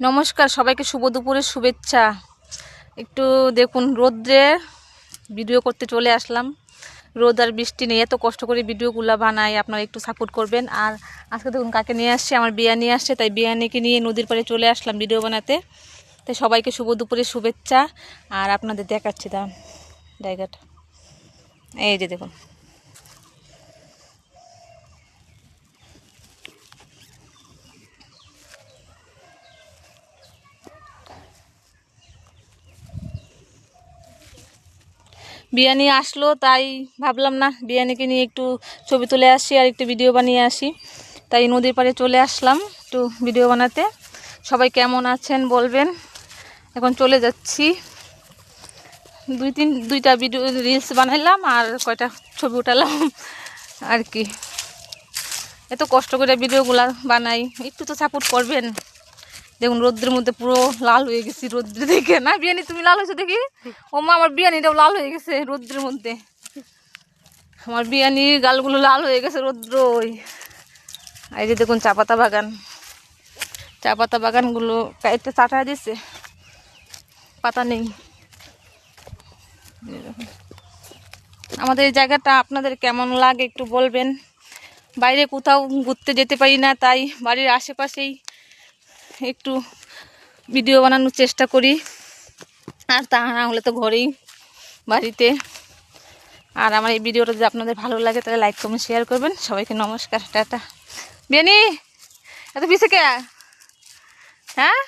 নমস্কার সবাইকে, শুভ দুপুরের শুভেচ্ছা। একটু দেখুন, রোদ্রে ভিডিও করতে চলে আসলাম। রোদ আর বৃষ্টি নেই, এত কষ্ট করে ভিডিওগুলো বানাই, আপনারা একটু সাপোর্ট করবেন। আর আজকে দেখুন কাকে নিয়ে আসছে, আমার বিয়া নিয়ে আসছে, তাই বিয়ানিকে নিয়ে নদীর পাড়ে চলে আসলাম ভিডিও বানাতে। তাই সবাইকে শুভ দুপুরের শুভেচ্ছা। আর আপনাদের দেখাচ্ছি দাঁড়ান জায়গাটা, এই যে দেখুন। বিয়ানি আসলো তাই ভাবলাম না বিয়ানিকে নিয়ে একটু ছবি তুলে আসি আর একটু ভিডিও বানিয়ে আসি, তাই নদীর পাড়ে চলে আসলাম একটু ভিডিও বানাতে। সবাই কেমন আছেন বলবেন। এখন চলে যাচ্ছি, দুইটা ভিডিও রিলস বানাইলাম আর কয়টা ছবি উঠালাম আর কি। এত কষ্ট করে ভিডিওগুলা বানাই, একটু তো সাপোর্ট করবেন। দেখুন রোদ্রের মধ্যে পুরো লাল হয়ে গেছি রোদ্রে দেখে। না বিয়ানি তুমি লাল হয়েছো দেখি। ও মা, আমার বিয়ানিটাও লাল হয়ে গেছে রোদ্রের মধ্যে। আমার বিয়ানির গালগুলো লাল হয়ে গেছে রোদ্র। এই যে দেখুন চা পাতা বাগানগুলো কাইটে চাটা দিছে, পাতা নেই। আমাদের এই জায়গাটা আপনাদের কেমন লাগে একটু বলবেন। বাইরে কোথাও ঘুরতে যেতে পারি না, তাই বাড়ির আশেপাশেই একটু ভিডিও বানানোর চেষ্টা করি। আর তা না হলে তো ঘরেই, বাড়িতে। আর আমার এই ভিডিওটা যদি আপনাদের ভালো লাগে তাহলে লাইক কমেন্ট শেয়ার করবেন। সবাইকে নমস্কার, টাটা। বেনি এত পিছে কে? হ্যাঁ